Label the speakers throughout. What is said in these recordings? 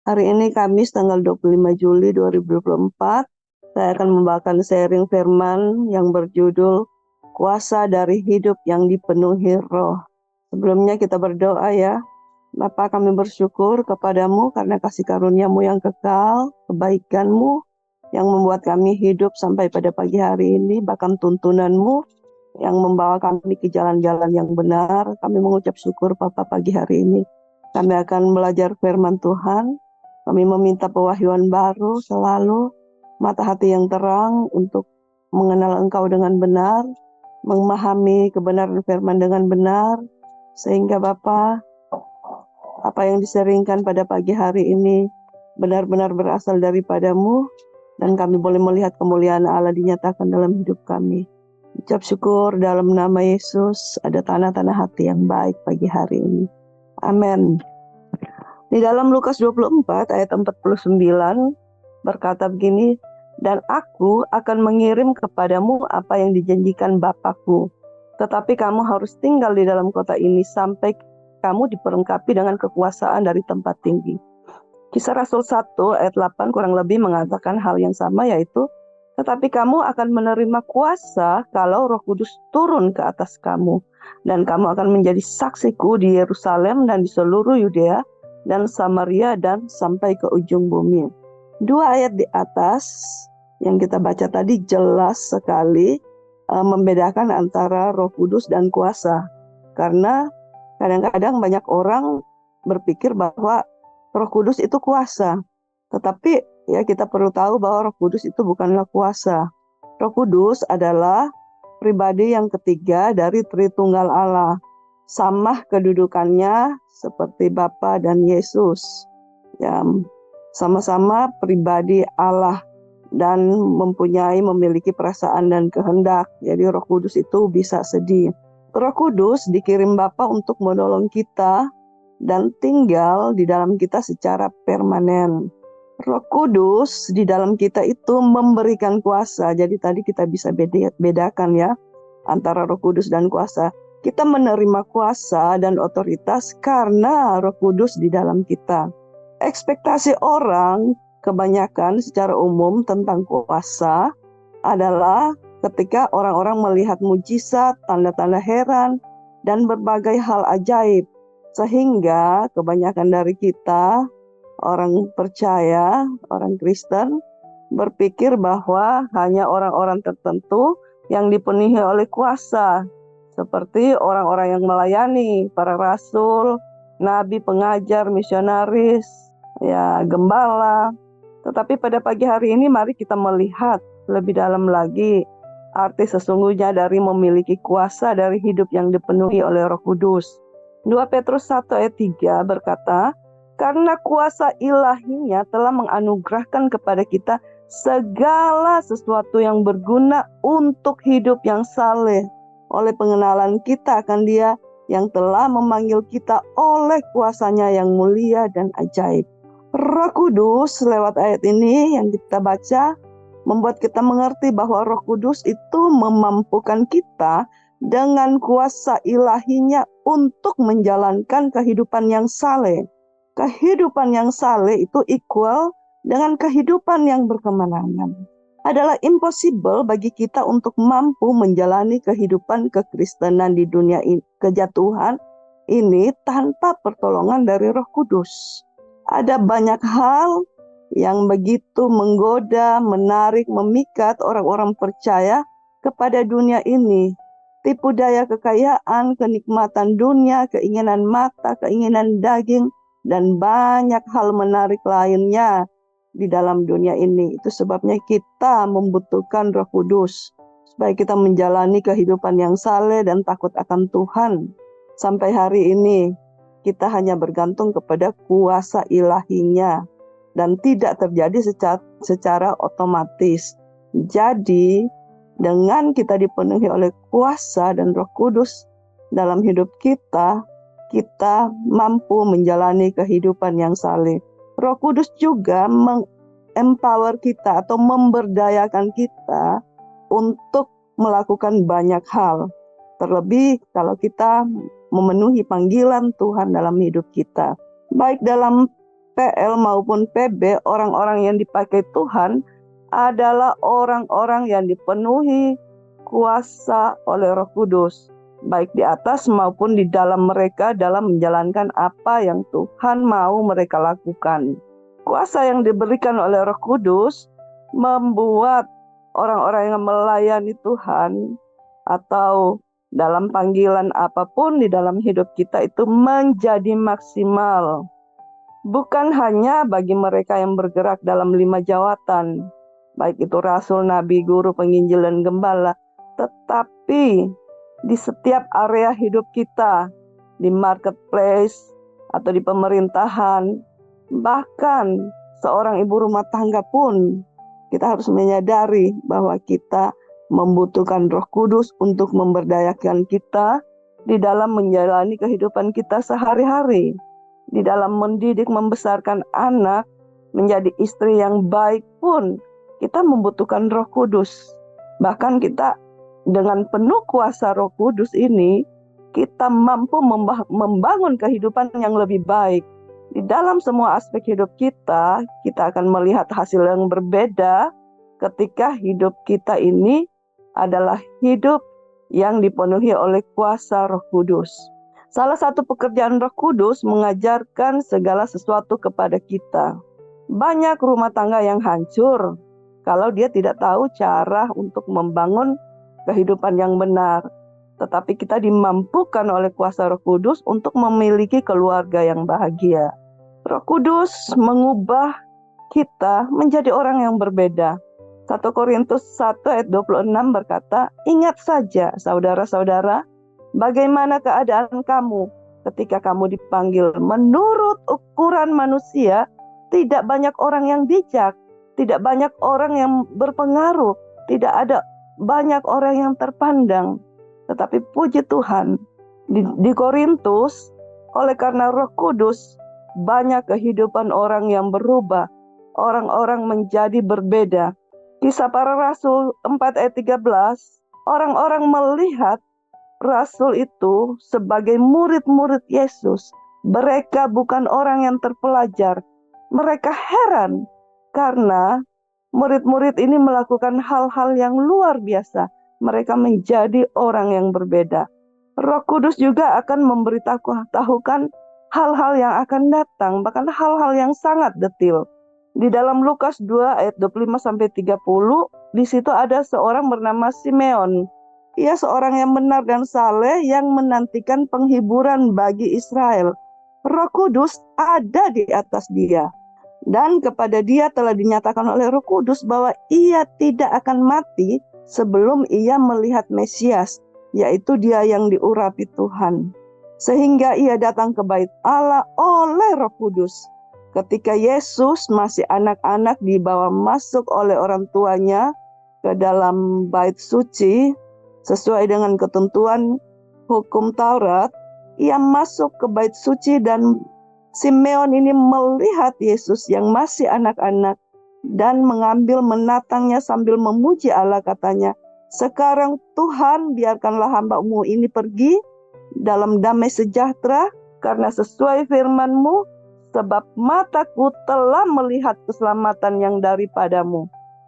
Speaker 1: Hari ini Kamis tanggal 25 Juli 2024. Saya akan membawakan sharing firman yang berjudul Kuasa dari Hidup yang Dipenuhi Roh. Sebelumnya kita berdoa ya. Bapa, kami bersyukur kepadamu karena kasih karuniamu yang kekal, kebaikanmu yang membuat kami hidup sampai pada pagi hari ini, bahkan tuntunanmu yang membawa kami ke jalan-jalan yang benar. Kami mengucap syukur Bapa pagi hari ini. Kami akan belajar firman Tuhan. Kami meminta pewahyuan baru selalu, mata hati yang terang untuk mengenal Engkau dengan benar, memahami kebenaran firman dengan benar, sehingga Bapa, apa yang diseringkan pada pagi hari ini benar-benar berasal daripadamu, dan kami boleh melihat kemuliaan Allah dinyatakan dalam hidup kami. Ucap syukur dalam nama Yesus, ada tanah-tanah hati yang baik pagi hari ini. Amin. Di dalam Lukas 24 ayat 49 berkata begini, dan aku akan mengirim kepadamu apa yang dijanjikan Bapakku. Tetapi kamu harus tinggal di dalam kota ini sampai kamu diperlengkapi dengan kekuasaan dari tempat tinggi. Kisah Rasul 1 ayat 8 kurang lebih mengatakan hal yang sama, yaitu tetapi kamu akan menerima kuasa kalau Roh Kudus turun ke atas kamu, dan kamu akan menjadi saksiku di Yerusalem dan di seluruh Yudea dan Samaria dan sampai ke ujung bumi. Dua ayat di atas yang kita baca tadi jelas sekali membedakan antara Roh Kudus dan kuasa. Karena kadang-kadang banyak orang berpikir bahwa Roh Kudus itu kuasa. Tetapi ya kita perlu tahu bahwa Roh Kudus itu bukanlah kuasa. Roh Kudus adalah pribadi yang ketiga dari Tritunggal Allah. Sama kedudukannya seperti Bapa dan Yesus. Ya, sama-sama pribadi Allah dan memiliki perasaan dan kehendak. Jadi Roh Kudus itu bisa sedih. Roh Kudus dikirim Bapa untuk menolong kita dan tinggal di dalam kita secara permanen. Roh Kudus di dalam kita itu memberikan kuasa. Jadi tadi kita bisa bedakan ya antara Roh Kudus dan kuasa. Kita menerima kuasa dan otoritas karena Roh Kudus di dalam kita. Ekspektasi orang kebanyakan secara umum tentang kuasa adalah ketika orang-orang melihat mujizat, tanda-tanda heran, dan berbagai hal ajaib. Sehingga kebanyakan dari kita, orang percaya, orang Kristen, berpikir bahwa hanya orang-orang tertentu yang dipenuhi oleh kuasa. Seperti orang-orang yang melayani, para rasul, nabi, pengajar, misionaris, ya gembala. Tetapi pada pagi hari ini mari kita melihat lebih dalam lagi arti sesungguhnya dari memiliki kuasa dari hidup yang dipenuhi oleh Roh Kudus. 2 Petrus 1 ayat 3 berkata, karena kuasa ilahinya telah menganugerahkan kepada kita segala sesuatu yang berguna untuk hidup yang saleh, oleh pengenalan kita akan Dia yang telah memanggil kita oleh kuasanya yang mulia dan ajaib. Roh Kudus lewat ayat ini yang kita baca membuat kita mengerti bahwa Roh Kudus itu memampukan kita dengan kuasa ilahinya untuk menjalankan kehidupan yang saleh. Kehidupan yang saleh itu equal dengan kehidupan yang berkemenangan. Adalah impossible bagi kita untuk mampu menjalani kehidupan kekristenan di dunia ini, kejatuhan ini tanpa pertolongan dari Roh Kudus. Ada banyak hal yang begitu menggoda, menarik, memikat orang-orang percaya kepada dunia ini. Tipu daya kekayaan, kenikmatan dunia, keinginan mata, keinginan daging, dan banyak hal menarik lainnya di dalam dunia ini. Itu sebabnya kita membutuhkan Roh Kudus supaya kita menjalani kehidupan yang saleh dan takut akan Tuhan. Sampai hari ini kita hanya bergantung kepada kuasa ilahinya dan tidak terjadi secara otomatis. Jadi dengan kita dipenuhi oleh kuasa dan Roh Kudus dalam hidup kita, kita mampu menjalani kehidupan yang saleh. Roh Kudus juga empower kita atau memberdayakan kita untuk melakukan banyak hal. Terlebih kalau kita memenuhi panggilan Tuhan dalam hidup kita. Baik dalam PL maupun PB, orang-orang yang dipakai Tuhan adalah orang-orang yang dipenuhi kuasa oleh Roh Kudus, baik di atas maupun di dalam mereka dalam menjalankan apa yang Tuhan mau mereka lakukan. Kuasa yang diberikan oleh Roh Kudus membuat orang-orang yang melayani Tuhan atau dalam panggilan apapun di dalam hidup kita itu menjadi maksimal. Bukan hanya bagi mereka yang bergerak dalam 5 jawatan, baik itu rasul, nabi, guru, penginjil, dan gembala, tetapi di setiap area hidup kita, di marketplace atau di pemerintahan, bahkan seorang ibu rumah tangga pun, kita harus menyadari bahwa kita membutuhkan Roh Kudus untuk memberdayakan kita di dalam menjalani kehidupan kita sehari-hari, di dalam mendidik, membesarkan anak, menjadi istri yang baik pun kita membutuhkan Roh Kudus. Bahkan kita dengan penuh kuasa Roh Kudus ini, kita mampu membangun kehidupan yang lebih baik. Di dalam semua aspek hidup kita, kita akan melihat hasil yang berbeda ketika hidup kita ini adalah hidup yang dipenuhi oleh kuasa Roh Kudus. Salah satu pekerjaan Roh Kudus mengajarkan segala sesuatu kepada kita. Banyak rumah tangga yang hancur kalau dia tidak tahu cara untuk membangun kehidupan yang benar. Tetapi kita dimampukan oleh kuasa Roh Kudus untuk memiliki keluarga yang bahagia. Roh Kudus mengubah kita menjadi orang yang berbeda. 1 Korintus 1 ayat 26 berkata, "Ingat saja saudara-saudara, bagaimana keadaan kamu ketika kamu dipanggil. Menurut ukuran manusia, tidak banyak orang yang bijak, tidak banyak orang yang berpengaruh, tidak ada banyak orang yang terpandang. Tetapi puji Tuhan, di Korintus, oleh karena Roh Kudus, banyak kehidupan orang yang berubah, orang-orang menjadi berbeda." Kisah Para Rasul 4 ayat 13, orang-orang melihat Rasul itu sebagai murid-murid Yesus. Mereka bukan orang yang terpelajar. Mereka heran karena murid-murid ini melakukan hal-hal yang luar biasa. Mereka menjadi orang yang berbeda. Roh Kudus juga akan memberitahukan hal-hal yang akan datang, bahkan hal-hal yang sangat detil. Di dalam Lukas 2 ayat 25-30, di situ ada seorang bernama Simeon. Ia seorang yang benar dan saleh yang menantikan penghiburan bagi Israel. Roh Kudus ada di atas dia. Dan kepada dia telah dinyatakan oleh Roh Kudus bahwa ia tidak akan mati sebelum ia melihat Mesias, yaitu dia yang diurapi Tuhan. Sehingga ia datang ke bait Allah oleh Roh Kudus. Ketika Yesus masih anak-anak dibawa masuk oleh orang tuanya ke dalam bait suci, sesuai dengan ketentuan hukum Taurat, ia masuk ke bait suci dan Simeon ini melihat Yesus yang masih anak-anak dan mengambil menatangnya sambil memuji Allah, katanya, "Sekarang Tuhan, biarkanlah hamba-Mu ini pergi dalam damai sejahtera karena sesuai firman-Mu, sebab mataku telah melihat keselamatan yang daripada-Mu."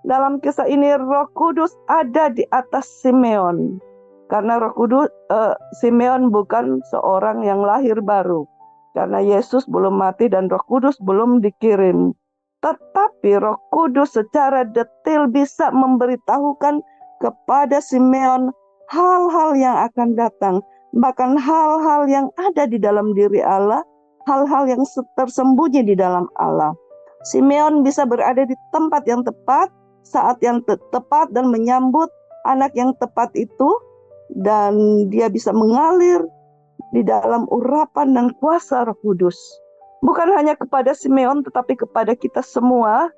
Speaker 1: Dalam kisah ini Roh Kudus ada di atas Simeon. Karena Roh Kudus, Simeon bukan seorang yang lahir baru. Karena Yesus belum mati dan Roh Kudus belum dikirim. Tetapi Roh Kudus secara detail bisa memberitahukan kepada Simeon hal-hal yang akan datang. Bahkan hal-hal yang ada di dalam diri Allah, hal-hal yang tersembunyi di dalam Allah. Simeon bisa berada di tempat yang tepat, saat yang tepat, dan menyambut anak yang tepat itu, dan dia bisa mengalir di dalam urapan dan kuasa Roh Kudus. Bukan hanya kepada Simeon, tetapi kepada kita semua.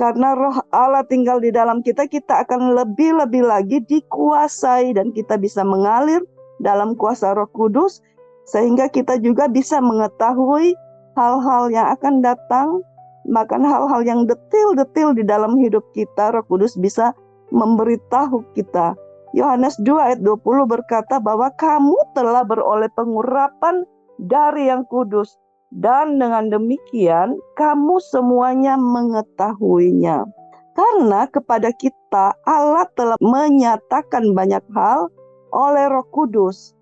Speaker 1: Karena Roh Allah tinggal di dalam kita, kita akan lebih-lebih lagi dikuasai dan kita bisa mengalir dalam kuasa Roh Kudus, sehingga kita juga bisa mengetahui hal-hal yang akan datang, bahkan hal-hal yang detil-detil di dalam hidup kita. Roh Kudus bisa memberitahu kita. Yohanes 2 ayat 20 berkata bahwa kamu telah beroleh pengurapan dari Yang Kudus. dan dengan demikian kamu semuanya mengetahuinya. Karena kepada kita Allah telah menyatakan banyak hal oleh Roh Kudus.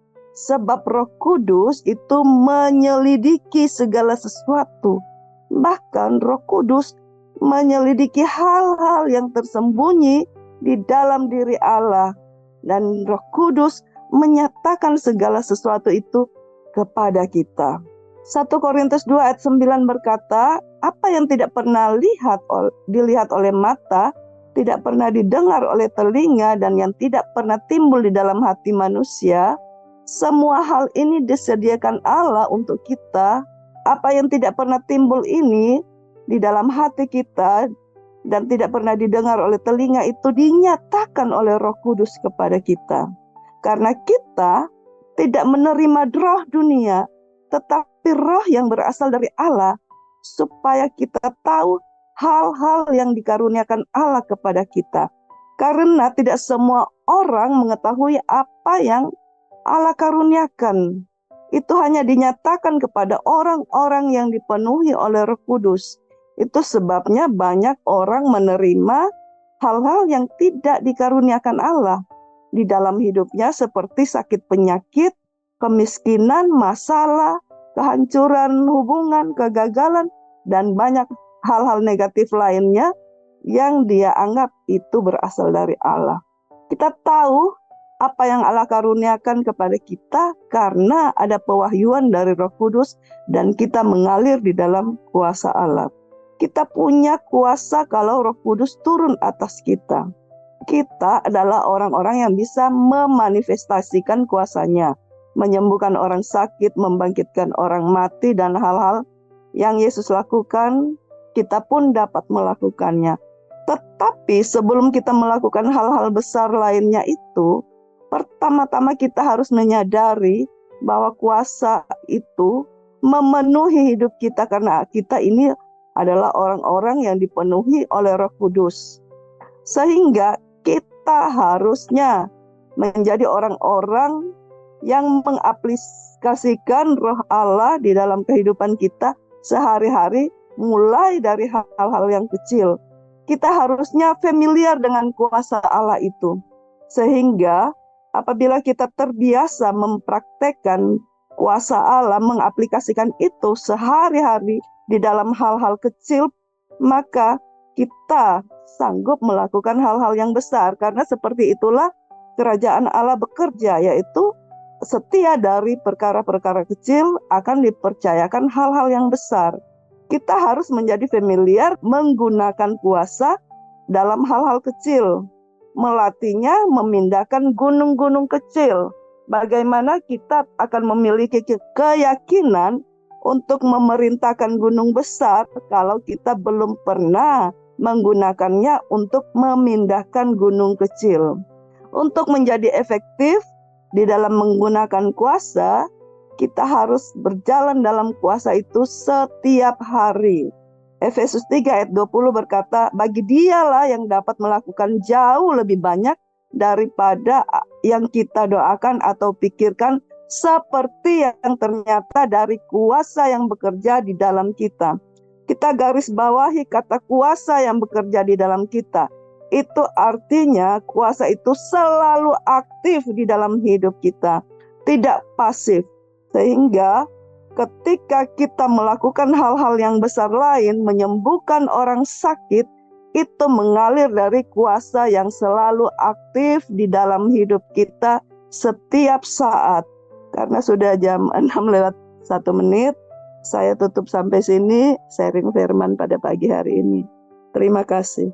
Speaker 1: Sebab Roh Kudus itu menyelidiki segala sesuatu. Bahkan Roh Kudus menyelidiki hal-hal yang tersembunyi di dalam diri Allah. Dan Roh Kudus menyatakan segala sesuatu itu kepada kita. 1 Korintus 2 ayat 9 berkata, apa yang tidak pernah dilihat oleh mata, tidak pernah didengar oleh telinga, dan yang tidak pernah timbul di dalam hati manusia, semua hal ini disediakan Allah untuk kita. Apa yang tidak pernah timbul ini di dalam hati kita dan tidak pernah didengar oleh telinga itu dinyatakan oleh Roh Kudus kepada kita. Karena kita tidak menerima roh dunia, tetapi roh yang berasal dari Allah, supaya kita tahu hal-hal yang dikaruniakan Allah kepada kita. Karena tidak semua orang mengetahui apa yang Allah karuniakan. Itu hanya dinyatakan kepada orang-orang yang dipenuhi oleh Roh Kudus. Itu sebabnya banyak orang menerima hal-hal yang tidak dikaruniakan Allah di dalam hidupnya, seperti sakit penyakit, kemiskinan, masalah, kehancuran hubungan, kegagalan, dan banyak hal-hal negatif lainnya yang dia anggap itu berasal dari Allah. Kita tahu apa yang Allah karuniakan kepada kita karena ada pewahyuan dari Roh Kudus dan kita mengalir di dalam kuasa Allah. Kita punya kuasa kalau Roh Kudus turun atas kita. Kita adalah orang-orang yang bisa memanifestasikan kuasanya, menyembuhkan orang sakit, membangkitkan orang mati, dan hal-hal yang Yesus lakukan, kita pun dapat melakukannya. Tetapi sebelum kita melakukan hal-hal besar lainnya itu, pertama-tama kita harus menyadari bahwa kuasa itu memenuhi hidup kita, karena kita ini adalah orang-orang yang dipenuhi oleh Roh Kudus. Sehingga kita harusnya menjadi orang-orang yang mengaplikasikan roh Allah di dalam kehidupan kita sehari-hari, mulai dari hal-hal yang kecil. Kita harusnya familiar dengan kuasa Allah itu. Sehingga apabila kita terbiasa mempraktekkan kuasa Allah, mengaplikasikan itu sehari-hari di dalam hal-hal kecil, maka kita sanggup melakukan hal-hal yang besar. Karena seperti itulah kerajaan Allah bekerja, yaitu setia dari perkara-perkara kecil akan dipercayakan hal-hal yang besar. Kita harus menjadi familiar menggunakan kuasa dalam hal-hal kecil. Melatihnya memindahkan gunung-gunung kecil. Bagaimana kita akan memiliki keyakinan untuk memerintahkan gunung besar kalau kita belum pernah menggunakannya untuk memindahkan gunung kecil. Untuk menjadi efektif di dalam menggunakan kuasa, kita harus berjalan dalam kuasa itu setiap hari. Efesus 3 ayat 20 berkata, bagi dialah yang dapat melakukan jauh lebih banyak daripada yang kita doakan atau pikirkan, seperti yang ternyata dari kuasa yang bekerja di dalam kita. Kita garis bawahi kata kuasa yang bekerja di dalam kita. Itu artinya kuasa itu selalu aktif di dalam hidup kita, tidak pasif. Sehingga ketika kita melakukan hal-hal yang besar lain, menyembuhkan orang sakit, itu mengalir dari kuasa yang selalu aktif di dalam hidup kita setiap saat. Karena sudah jam 6:01, saya tutup sampai sini sharing firman pada pagi hari ini. Terima kasih.